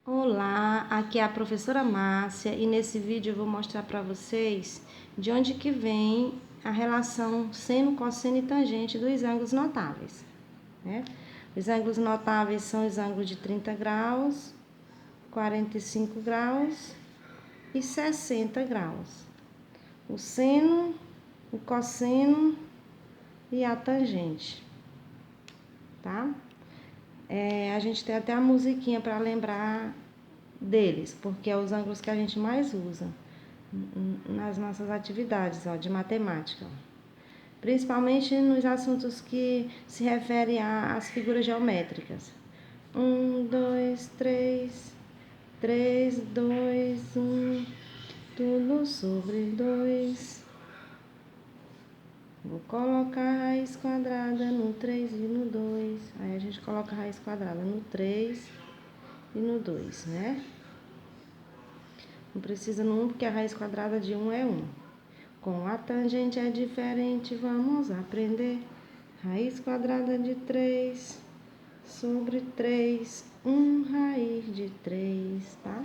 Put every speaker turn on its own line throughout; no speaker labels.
Olá, aqui é a professora Márcia e nesse vídeo eu vou mostrar para vocês de onde que vem a relação seno, cosseno e tangente dos ângulos notáveis, né? Os ângulos notáveis são os ângulos de 30 graus, 45 graus e 60 graus. O seno, o cosseno e a tangente, tá? A gente tem até a musiquinha para lembrar deles, porque é os ângulos que a gente mais usa nas nossas atividades, ó, de matemática. Principalmente nos assuntos que se referem às figuras geométricas. 1, 2, 3, 3, 2, 1, tudo sobre 2. Vou colocar a raiz quadrada no 3 e no 2. Aí a gente coloca a raiz quadrada no 3 e no 2, né? Não precisa no 1, porque a raiz quadrada de 1 é 1. Com a tangente é diferente, vamos aprender. Raiz quadrada de 3 sobre 3, 1 raiz de 3, tá?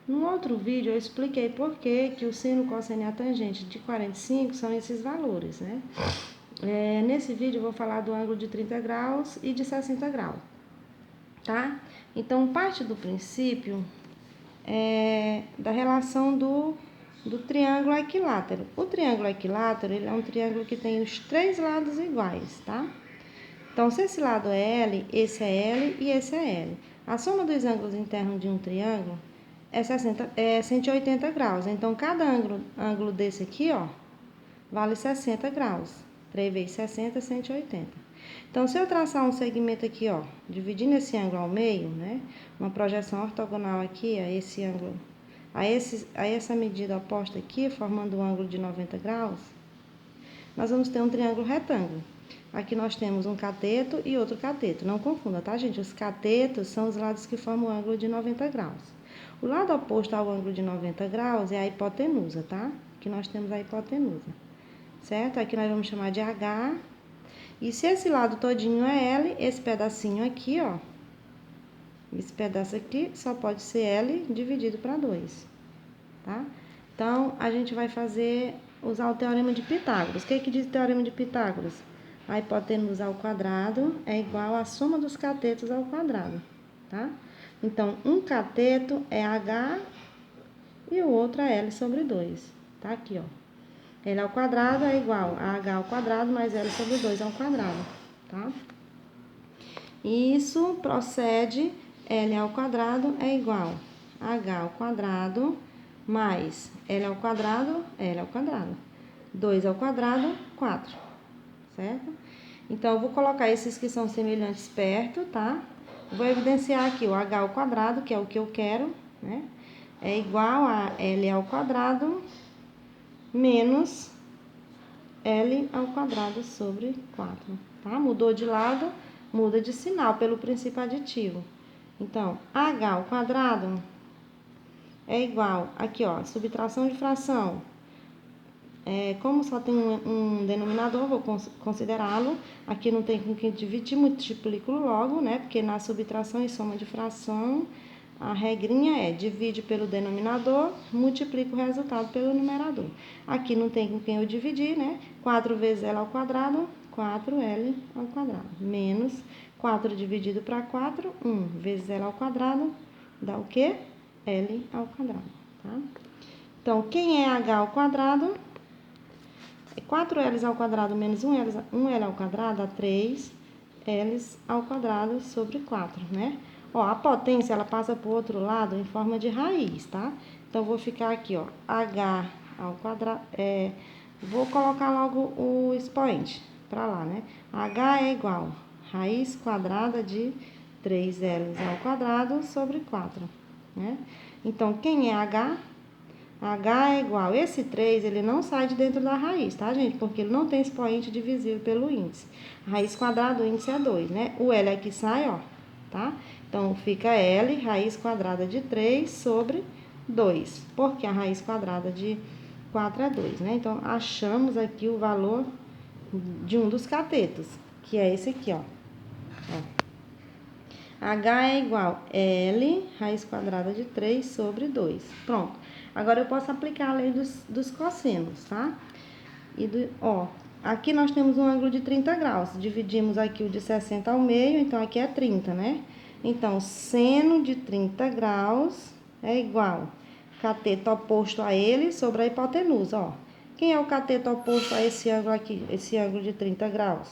No outro vídeo eu expliquei por que o seno, cosseno e a tangente de 45 são esses valores, né? Nesse vídeo eu vou falar do ângulo de 30 graus e de 60 graus, tá? Então, parte do princípio da relação do triângulo equilátero. O triângulo equilátero, ele é um triângulo que tem os três lados iguais, tá? Então, se esse lado é L, esse é L e esse é L. A soma dos ângulos internos de um triângulo é 180 graus. Então, cada ângulo desse aqui, ó, vale 60 graus. 3 vezes 60, 180. Então, se eu traçar um segmento aqui, ó, dividindo esse ângulo ao meio, né? Uma projeção ortogonal aqui, a esse ângulo, a essa medida oposta aqui, formando um ângulo de 90 graus, nós vamos ter um triângulo retângulo. Aqui nós temos um cateto e outro cateto. Não confunda, tá, gente? Os catetos são os lados que formam o ângulo de 90 graus. O lado oposto ao ângulo de 90 graus é a hipotenusa, tá? Aqui nós temos a hipotenusa, certo? Aqui nós vamos chamar de H. E se esse lado todinho é L, esse pedacinho aqui, ó, esse pedaço aqui só pode ser L dividido para 2, tá? Então, a gente vai usar o teorema de Pitágoras. O que diz o teorema de Pitágoras? A hipotenusa ao quadrado é igual à soma dos catetos ao quadrado, tá? Então, um cateto é H e o outro é L sobre 2, tá? Aqui, ó. L ao quadrado é igual a H ao quadrado mais L sobre 2 ao quadrado, tá? Isso procede, L ao quadrado é igual a H ao quadrado mais L ao quadrado, 2 ao quadrado, 4, certo? Então, eu vou colocar esses que são semelhantes perto, tá? Vou evidenciar aqui o H ao quadrado, que é o que eu quero, né? É igual a L ao quadrado menos L ao quadrado sobre 4, tá? Mudou de lado, muda de sinal pelo princípio aditivo. Então, H ao quadrado é igual, aqui ó, subtração de fração. Como só tem um denominador, vou considerá-lo. Aqui não tem com quem dividir, multiplico logo, né? Porque na subtração e soma de fração, a regrinha é divide pelo denominador, multiplica o resultado pelo numerador. Aqui não tem com quem eu dividir, né? 4 vezes L ao quadrado, 4L ao quadrado. Menos 4 dividido para 4, 1 vezes L ao quadrado, dá o quê? L ao quadrado, tá? Então, quem é H ao quadrado? 4L ao quadrado menos 1L ao quadrado dá 3L ao quadrado sobre 4, né? Ó, a potência, ela passa para o outro lado em forma de raiz, tá? Então, vou ficar aqui, ó, H ao quadrado, vou colocar logo o expoente para lá, né? H é igual a raiz quadrada de 3L ao quadrado sobre 4, né? Então, quem é H? H é igual, esse 3, ele não sai de dentro da raiz, tá, gente? Porque ele não tem expoente divisível pelo índice. A raiz quadrada, o índice é 2, né? O L aqui sai, ó, tá? Então, fica L, raiz quadrada de 3 sobre 2, porque a raiz quadrada de 4 é 2, né? Então, achamos aqui o valor de um dos catetos, que é esse aqui, ó. H é igual a L raiz quadrada de 3 sobre 2. Pronto. Agora eu posso aplicar a lei dos cossenos, tá? Aqui nós temos um ângulo de 30 graus. Dividimos aqui o de 60 ao meio, então aqui é 30, né? Então, seno de 30 graus é igual cateto oposto a ele sobre a hipotenusa, ó. Quem é o cateto oposto a esse ângulo aqui, esse ângulo de 30 graus?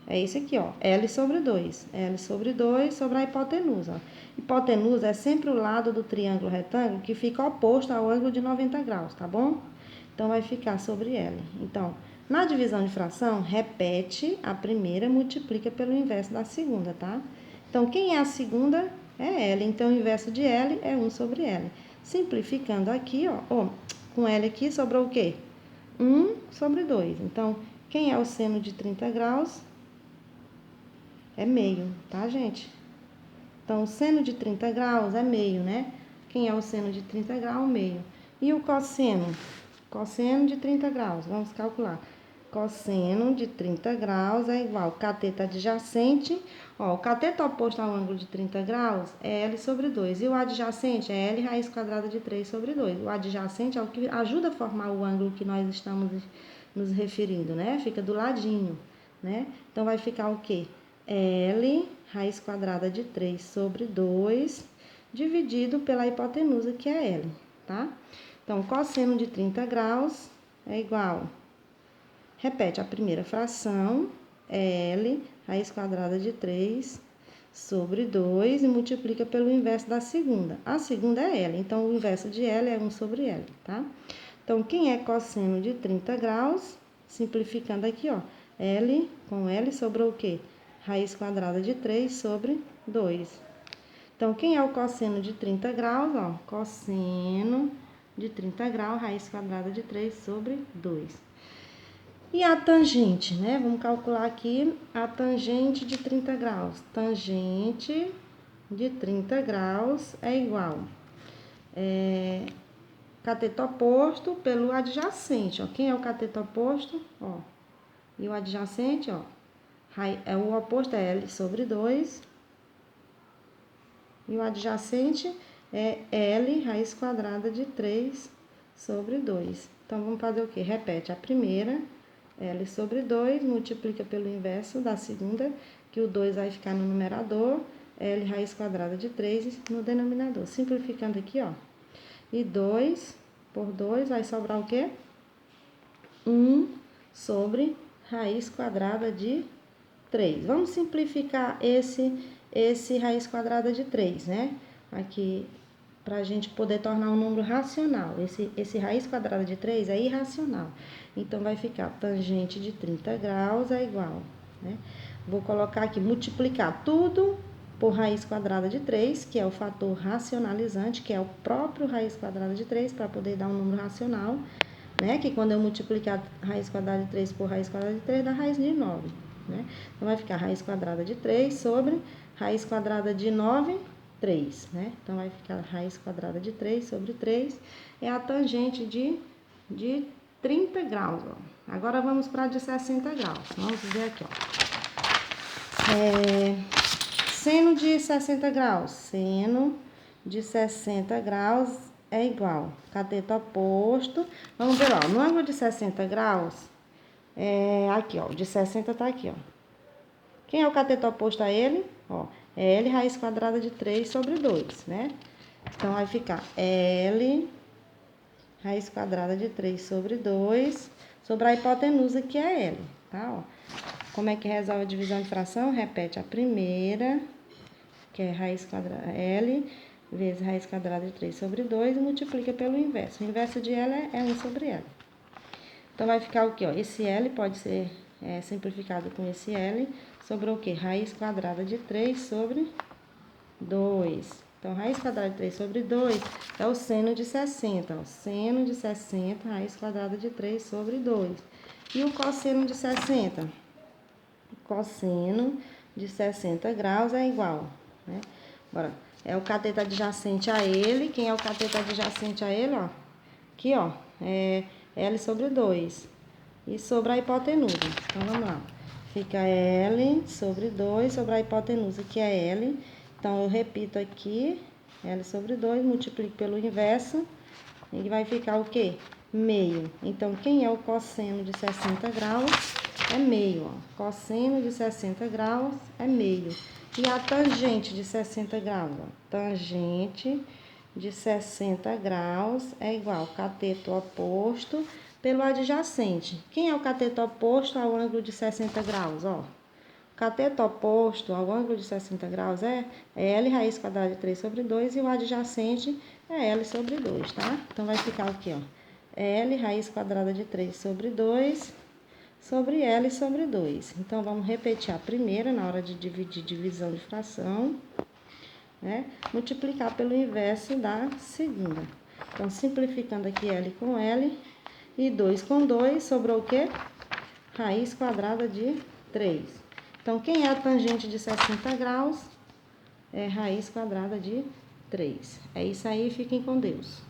É esse aqui, ó, L sobre 2. L sobre 2 sobre a hipotenusa. Ó. Hipotenusa é sempre o lado do triângulo retângulo que fica oposto ao ângulo de 90 graus, tá bom? Então, vai ficar sobre L. Então, na divisão de fração, repete a primeira, multiplica pelo inverso da segunda, tá? Então, quem é a segunda? É L. Então, o inverso de L é 1 sobre L. Simplificando aqui, ó, com L aqui, sobrou o quê? 1 sobre 2. Então, quem é o seno de 30 graus? É meio, tá, gente? Então, o seno de 30 graus é meio, né? Quem é o seno de 30 graus? Meio. E o cosseno? Cosseno de 30 graus, vamos calcular. Cosseno de 30 graus é igual cateto adjacente. Ó, o cateto oposto ao ângulo de 30 graus é L sobre 2. E o adjacente é L raiz quadrada de 3 sobre 2. O adjacente é o que ajuda a formar o ângulo que nós estamos nos referindo, né? Fica do ladinho, né? Então, vai ficar o quê? L raiz quadrada de 3 sobre 2, dividido pela hipotenusa, que é L, tá? Então, cosseno de 30 graus é igual. Repete a primeira fração, L raiz quadrada de 3 sobre 2 e multiplica pelo inverso da segunda. A segunda é L, então o inverso de L é 1 sobre L, tá? Então, quem é cosseno de 30 graus? Simplificando aqui, ó, L com L sobrou o quê? Raiz quadrada de 3 sobre 2. Então, quem é o cosseno de 30 graus? Ó, cosseno de 30 graus, raiz quadrada de 3 sobre 2. E a tangente, né? Vamos calcular aqui a tangente de 30 graus. Tangente de 30 graus é igual cateto oposto pelo adjacente, ó. Quem é o cateto oposto? Ó. E o adjacente, ó. O oposto é L sobre 2. E o adjacente é L raiz quadrada de 3 sobre 2. Então, vamos fazer o quê? Repete a primeira, L sobre 2, multiplica pelo inverso da segunda, que o 2 vai ficar no numerador, L raiz quadrada de 3 no denominador. Simplificando aqui, ó. E 2 por 2 vai sobrar o quê? 1 sobre raiz quadrada de 3. Vamos simplificar esse raiz quadrada de 3, né? Aqui, para a gente poder tornar um número racional. Esse raiz quadrada de 3 é irracional. Então, vai ficar tangente de 30 graus é igual, né? Vou colocar aqui, multiplicar tudo por raiz quadrada de 3, que é o fator racionalizante, que é o próprio raiz quadrada de 3, para poder dar um número racional, né? Que quando eu multiplicar raiz quadrada de 3 por raiz quadrada de 3, dá raiz de 9, né? Então, vai ficar raiz quadrada de 3 sobre raiz quadrada de 9, 3, né? Então, vai ficar raiz quadrada de 3 sobre 3, é a tangente de 30 graus, ó. Agora, vamos para a de 60 graus. Vamos ver aqui, ó. Seno de 60 graus. Seno de 60 graus é igual. Cateto oposto. Vamos ver, ó. No ângulo de 60 graus, aqui, ó. De 60 tá aqui, ó. Quem é o cateto oposto a ele? Ó, é L raiz quadrada de 3 sobre 2, né? Então, vai ficar L raiz quadrada de 3 sobre 2 sobre a hipotenusa, que é L, tá? Ó. Como é que resolve a divisão de fração? Repete a primeira, que é raiz quadrada L, vezes raiz quadrada de 3 sobre 2 e multiplica pelo inverso. O inverso de L é 1 sobre L. Então, vai ficar o quê? Ó? Esse L pode ser simplificado com esse L. Sobrou o quê? Raiz quadrada de 3 sobre 2. Então, raiz quadrada de 3 sobre 2 é o seno de 60. Ó. Seno de 60, raiz quadrada de 3 sobre 2. E o cosseno de 60? Cosseno de 60 graus é igual, né? Agora, é o cateto adjacente a ele. Quem é o cateto adjacente a ele, ó? Aqui, ó, é L sobre 2. E sobre a hipotenusa. Então, vamos lá. Fica L sobre 2 sobre a hipotenusa, que é L. Então, eu repito aqui, L sobre 2, multiplico pelo inverso, e vai ficar o quê? Meio. Então, quem é o cosseno de 60 graus? É meio, ó. Cosseno de 60 graus é meio. E a tangente de 60 graus, ó. Tangente de 60 graus é igual cateto oposto pelo adjacente. Quem é o cateto oposto ao ângulo de 60 graus, ó? Cateto oposto ao ângulo de 60 graus é L raiz quadrada de 3 sobre 2 e o adjacente é L sobre 2, tá? Então, vai ficar aqui, ó. L raiz quadrada de 3 sobre 2 sobre L sobre 2. Então, vamos repetir a primeira na hora de dividir divisão de fração, né? Multiplicar pelo inverso da segunda. Então, simplificando aqui L com L e 2 com 2, sobrou o quê? Raiz quadrada de 3. Então, quem é a tangente de 60 graus? É raiz quadrada de 3. É isso aí, fiquem com Deus.